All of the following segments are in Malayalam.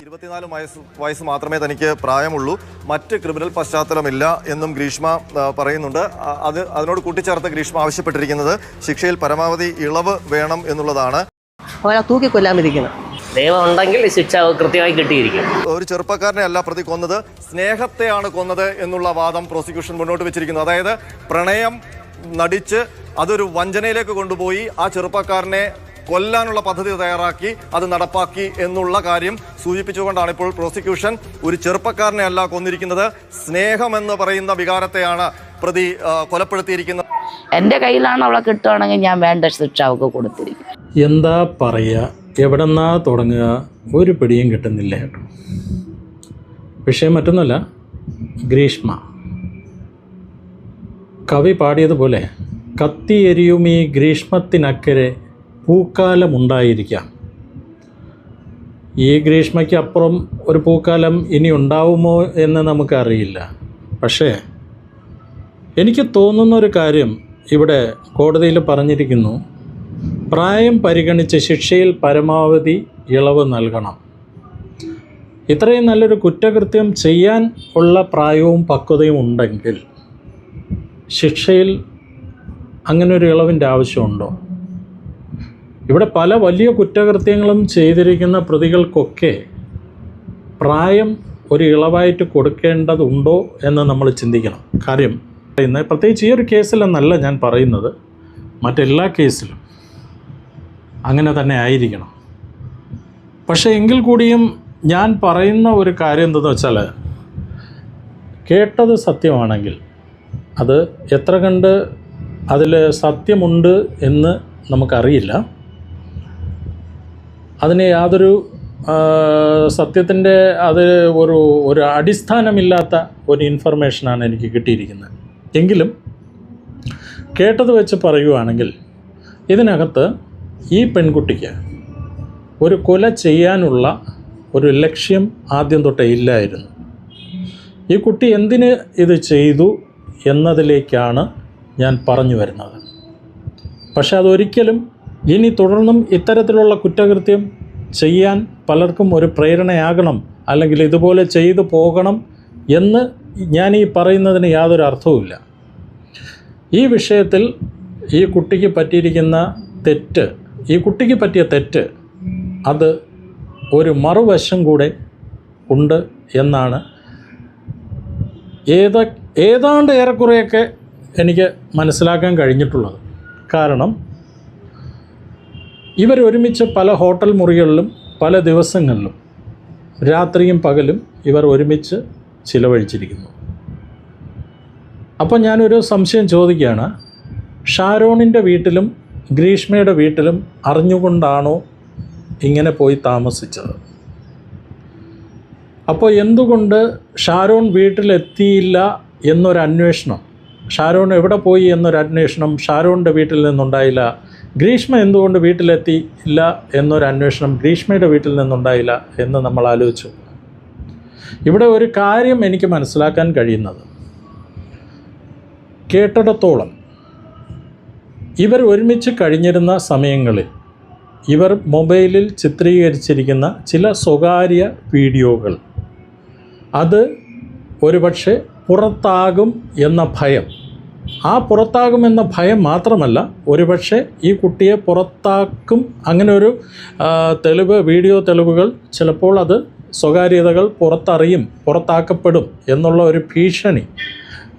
24 വയസ്സ് മാത്രമേ തനിക്ക് പ്രായമുള്ളൂ, മറ്റ് ക്രിമിനൽ പശ്ചാത്തലമില്ല എന്നും ഗ്രീഷ്മ പറയുന്നുണ്ട്. അതിനോട് കൂട്ടിച്ചേർത്ത് ഗ്രീഷ്മ ആവശ്യപ്പെട്ടിരിക്കുന്നത് ശിക്ഷയിൽ പരമാവധി ഇളവ് വേണം എന്നുള്ളതാണ്. അവരെ തൂക്കിക്കൊല്ലാമിരിക്കണം. ദൈവം ഉണ്ടെങ്കിൽ ശിക്ഷ കൃത്യമായി കിട്ടിയിരിക്കും. ഒരു ചെറുപ്പക്കാരനെ അല്ല പ്രതി കൊന്നത്, സ്നേഹത്തെയാണ് കൊന്നത് എന്നുള്ള വാദം പ്രോസിക്യൂഷൻ മുന്നോട്ട് വെച്ചിരിക്കുന്നു. അതായത് പ്രണയം നടിച്ച് അതൊരു വഞ്ചനയിലേക്ക് കൊണ്ടുപോയി ആ ചെറുപ്പക്കാരനെ കൊല്ലാനുള്ള പദ്ധതി തയ്യാറാക്കി അത് നടപ്പാക്കി എന്നുള്ള കാര്യം സൂചിപ്പിച്ചുകൊണ്ടാണ് ഇപ്പോൾ പ്രോസിക്യൂഷൻ ഒരു ചെറുപ്പക്കാരനെ അല്ല കൊന്നിരിക്കുന്നത്, സ്നേഹമെന്ന് പറയുന്ന വികാരത്തെയാണ് പ്രതി കൊലപ്പെടുത്തിയിരിക്കുന്നത്. എൻ്റെ കയ്യിലാണ് അവളെ കിട്ടുകയാണെങ്കിൽ ഞാൻ വേണ്ട ശിക്ഷ അവൾക്ക് കൊടുത്തിരിക്കും. എന്താ പറയുക, എവിടെന്നാ തുടങ്ങുക, ഒരു പിടിയും കിട്ടുന്നില്ല കേട്ടോ. വിഷയം മറ്റൊന്നുമല്ല, ഗ്രീഷ്മ കവി പാടിയതുപോലെ കത്തിയെരിയും ഈ ഗ്രീഷ്മത്തിനക്കരെ പൂക്കാലമുണ്ടായിരിക്കാം. ഈ ഗ്രീഷ്മയ്ക്ക് അപ്പുറം ഒരു പൂക്കാലം ഇനി ഉണ്ടാവുമോ എന്ന് നമുക്കറിയില്ല. പക്ഷേ എനിക്ക് തോന്നുന്ന ഒരു കാര്യം ഇവിടെ കോടതിയിൽ പറഞ്ഞിരിക്കുന്നു, പ്രായം പരിഗണിച്ച് ശിക്ഷയിൽ പരമാവധി ഇളവ് നൽകണം. ഇത്രയും നല്ലൊരു കുറ്റകൃത്യം ചെയ്യാൻ ഉള്ള പ്രായവും പക്വതയും ഉണ്ടെങ്കിൽ ശിക്ഷയിൽ അങ്ങനൊരു ഇളവിൻ്റെ ആവശ്യമുണ്ടോ? ഇവിടെ പല വലിയ കുറ്റകൃത്യങ്ങളും ചെയ്തിരിക്കുന്ന പ്രതികൾക്കൊക്കെ പ്രായം ഒരു ഇളവായിട്ട് കൊടുക്കേണ്ടതുണ്ടോ എന്ന് നമ്മൾ ചിന്തിക്കണം. കാര്യം പ്രത്യേകിച്ച് ഈ ഒരു കേസിലെന്നല്ല ഞാൻ പറയുന്നത്, മറ്റെല്ലാ കേസിലും അങ്ങനെ തന്നെ ആയിരിക്കണം. പക്ഷേ എങ്കിൽ കൂടിയും ഞാൻ പറയുന്ന ഒരു കാര്യം എന്തെന്ന് വെച്ചാൽ, കേട്ടത് സത്യമാണെങ്കിൽ അത് എത്ര കണ്ട് അതിൽ സത്യമുണ്ട് എന്ന് നമുക്കറിയില്ല. അതിന് യാതൊരു സത്യത്തിൻ്റെ അത് ഒരു അടിസ്ഥാനമില്ലാത്ത ഒരു ഇൻഫർമേഷനാണ് എനിക്ക് കിട്ടിയിരിക്കുന്നത്. എങ്കിലും കേട്ടത് വെച്ച് പറയുകയാണെങ്കിൽ ഇതിനകത്ത് ഈ പെൺകുട്ടിക്ക് ഒരു കൊല ചെയ്യാനുള്ള ഒരു ലക്ഷ്യം ആദ്യം തൊട്ടേ ഇല്ലായിരുന്നു. ഈ കുട്ടി എന്തിന് ഇത് ചെയ്തു എന്നതിലേക്കാണ് ഞാൻ പറഞ്ഞു വരുന്നത്. പക്ഷെ അതൊരിക്കലും ഇനി തുടർന്നും ഇത്തരത്തിലുള്ള കുറ്റകൃത്യം ചെയ്യാൻ പലർക്കും ഒരു പ്രേരണയാകണം, അല്ലെങ്കിൽ ഇതുപോലെ ചെയ്തു പോകണം എന്ന് ഞാൻ ഈ പറയുന്നതിന് യാതൊരു അർത്ഥവുമില്ല. ഈ വിഷയത്തിൽ ഈ കുട്ടിക്ക് പറ്റിയിരിക്കുന്ന തെറ്റ്, ഈ കുട്ടിക്ക് പറ്റിയ തെറ്റ്, അത് ഒരു മറുവശം കൂടെ ഉണ്ട് എന്നാണ് ഏതാണ്ട് ഏറെക്കുറെയൊക്കെ എനിക്ക് മനസ്സിലാക്കാൻ കഴിഞ്ഞിട്ടുള്ളത്. കാരണം ഇവരൊരുമിച്ച് പല ഹോട്ടൽ മുറികളിലും പല ദിവസങ്ങളിലും രാത്രിയും പകലും ഇവർ ഒരുമിച്ച് ചിലവഴിച്ചിരിക്കുന്നു. അപ്പോൾ ഞാനൊരു സംശയം ചോദിക്കുകയാണ്, ഷാരോണിൻ്റെ വീട്ടിലും ഗ്രീഷ്മയുടെ വീട്ടിലും അറിഞ്ഞുകൊണ്ടാണോ ഇങ്ങനെ പോയി താമസിച്ചത്? അപ്പോൾ എന്തുകൊണ്ട് ഷാരോൺ വീട്ടിലെത്തിയില്ല എന്നൊരന്വേഷണം, ഷാരോൺ എവിടെ പോയി എന്നൊരന്വേഷണം ഷാരോണിൻ്റെ വീട്ടിൽ നിന്നുണ്ടായില്ല? ഗ്രീഷ്മ എന്തുകൊണ്ട് വീട്ടിലെത്തിയില്ല എന്നൊരന്വേഷണം ഗ്രീഷ്മയുടെ വീട്ടിൽ നിന്നുണ്ടായില്ല എന്ന് നമ്മൾ ആലോചിച്ചു. ഇവിടെ ഒരു കാര്യം എനിക്ക് മനസ്സിലാക്കാൻ കഴിയുന്നത്, കേട്ടിടത്തോളം ഇവർ ഒരുമിച്ച് കഴിഞ്ഞിരുന്ന സമയങ്ങളിൽ ഇവർ മൊബൈലിൽ ചിത്രീകരിച്ചിരിക്കുന്ന ചില സ്വകാര്യ വീഡിയോകൾ, അത് ഒരുപക്ഷെ പുറത്താകും എന്ന ഭയം, ആ പുറത്താകുമെന്ന ഭയം മാത്രമല്ല, ഒരുപക്ഷെ ഈ കുട്ടിയെ പുറത്താക്കും, അങ്ങനെ ഒരു വീഡിയോ തെളിവുകൾ ചിലപ്പോൾ അത് സ്വകാര്യതകൾ പുറത്താക്കപ്പെടും എന്നുള്ള ഒരു ഭീഷണി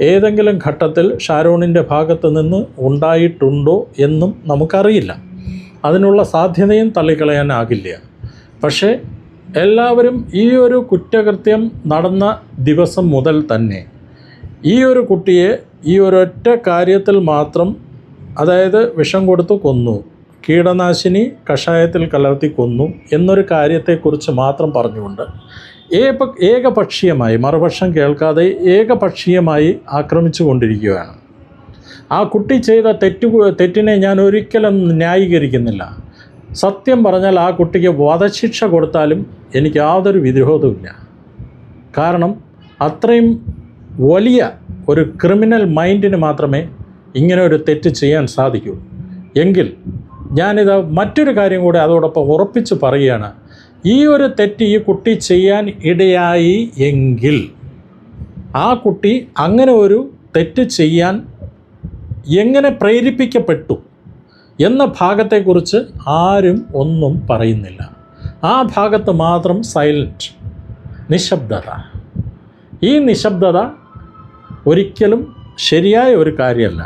ഏതെങ്കിലും ഘട്ടത്തിൽ ഷാരോണിൻ്റെ ഭാഗത്ത് നിന്ന് ഉണ്ടായിട്ടുണ്ടോ എന്നും നമുക്കറിയില്ല. അതിനുള്ള സാധ്യതയും തള്ളിക്കളയാനാകില്ല. പക്ഷേ എല്ലാവരും ഈ ഒരു കുറ്റകൃത്യം നടന്ന ദിവസം മുതൽ തന്നെ ഈ ഒരു കുട്ടിയെ ഈ ഒരൊറ്റ കാര്യത്തിൽ മാത്രം, അതായത് വിഷം കൊടുത്തു കൊന്നു, കീടനാശിനി കഷായത്തിൽ കലർത്തി കൊന്നു എന്നൊരു കാര്യത്തെക്കുറിച്ച് മാത്രം പറഞ്ഞുകൊണ്ട് ഏകപക്ഷീയമായി, മറുപക്ഷം കേൾക്കാതെ ഏകപക്ഷീയമായി ആക്രമിച്ചു കൊണ്ടിരിക്കുകയാണ്. ആ കുട്ടി ചെയ്ത തെറ്റിനെ ഞാൻ ഒരിക്കലും ന്യായീകരിക്കുന്നില്ല. സത്യം പറഞ്ഞാൽ ആ കുട്ടിക്ക് വധശിക്ഷ കൊടുത്താലും എനിക്ക് യാതൊരു വിരോധവുമില്ല. കാരണം അത്രയും വലിയ ഒരു ക്രിമിനൽ മൈൻഡിന് മാത്രമേ ഇങ്ങനെ ഒരു തെറ്റ് ചെയ്യാൻ സാധിക്കൂ. എങ്കിൽ ഞാനിത് മറ്റൊരു കാര്യം കൂടെ അതോടൊപ്പം ഉറപ്പിച്ച് പറയുകയാണ്, ഈ ഒരു തെറ്റ് ഈ കുട്ടി ചെയ്യാൻ ഇടയായി എങ്കിൽ ആ കുട്ടി അങ്ങനെ ഒരു തെറ്റ് ചെയ്യാൻ എങ്ങനെ പ്രേരിപ്പിക്കപ്പെട്ടു എന്ന ഭാഗത്തെക്കുറിച്ച് ആരും ഒന്നും പറയുന്നില്ല. ആ ഭാഗത്ത് മാത്രം സൈലൻറ്റ്, നിശബ്ദത. ഈ നിശബ്ദത ഒരിക്കലും ശരിയായ ഒരു കാര്യമല്ല.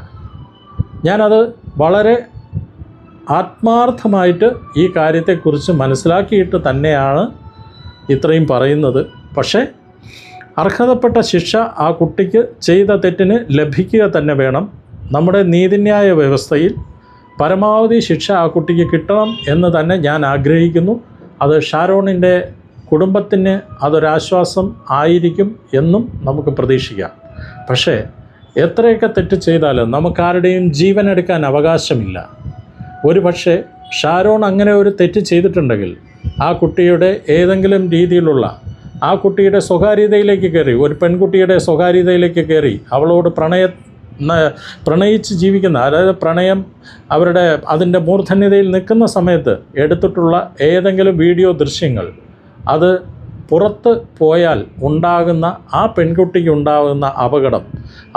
ഞാനത് വളരെ ആത്മാർത്ഥമായിട്ട് ഈ കാര്യത്തെക്കുറിച്ച് മനസ്സിലാക്കിയിട്ട് തന്നെയാണ് ഇത്രയും പറയുന്നത്. പക്ഷേ അർഹതപ്പെട്ട ശിക്ഷ ആ കുട്ടിക്ക് ചെയ്ത തെറ്റിന് ലഭിക്കുക തന്നെ വേണം. നമ്മുടെ നീതിന്യായ വ്യവസ്ഥയിൽ പരമാവധി ശിക്ഷ ആ കുട്ടിക്ക് കിട്ടണം എന്ന് തന്നെ ഞാൻ ആഗ്രഹിക്കുന്നു. അത് ഷാരോണിൻ്റെ കുടുംബത്തിന് അതൊരാശ്വാസം ആയിരിക്കും എന്നും നമുക്ക് പ്രതീക്ഷിക്കാം. പക്ഷേ എത്രയൊക്കെ തെറ്റ് ചെയ്താലും നമുക്കാരുടെയും ജീവൻ എടുക്കാൻ അവകാശമില്ല. ഒരു പക്ഷേ ഷാരോൺ അങ്ങനെ ഒരു തെറ്റ് ചെയ്തിട്ടുണ്ടെങ്കിൽ ആ കുട്ടിയുടെ ഏതെങ്കിലും രീതിയിലുള്ള ആ കുട്ടിയുടെ സ്വകാര്യതയിലേക്ക് കയറി, ഒരു പെൺകുട്ടിയുടെ സ്വകാര്യതയിലേക്ക് കയറി അവളോട് പ്രണയിച്ച് ജീവിക്കുന്ന, അതായത് പ്രണയം അതിൻ്റെ മൂർധന്യതയിൽ നിൽക്കുന്ന സമയത്ത് എടുത്തിട്ടുള്ള ഏതെങ്കിലും വീഡിയോ ദൃശ്യങ്ങൾ അത് പുറത്ത് പോയാൽ ഉണ്ടാകുന്ന ആ പെൺകുട്ടിക്ക് ഉണ്ടാകുന്ന അപകടം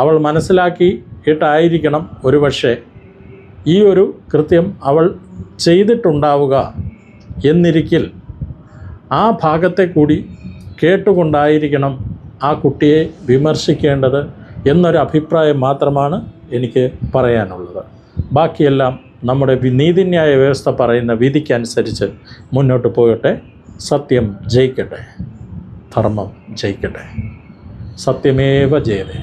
അവൾ മനസ്സിലാക്കിയിട്ടായിരിക്കണം ഒരുപക്ഷെ ഈ ഒരു കൃത്യം അവൾ ചെയ്തിട്ടുണ്ടാവുക എന്നിരിക്കിൽ ആ ഭാഗത്തെ കൂടി കേട്ടുകൊണ്ടായിരിക്കണം ആ കുട്ടിയെ വിമർശിക്കേണ്ടത് എന്നൊരു അഭിപ്രായം മാത്രമാണ് എനിക്ക് പറയാനുള്ളത്. ബാക്കിയെല്ലാം നമ്മുടെ നീതിന്യായ വ്യവസ്ഥ പറയുന്ന വിധിക്കനുസരിച്ച് മുന്നോട്ട് പോകട്ടെ. സത്യം ജയിക്കട്ടെ, ധർമ്മം ജയിക്കട്ടെ. സത്യമേവ ജയതേ.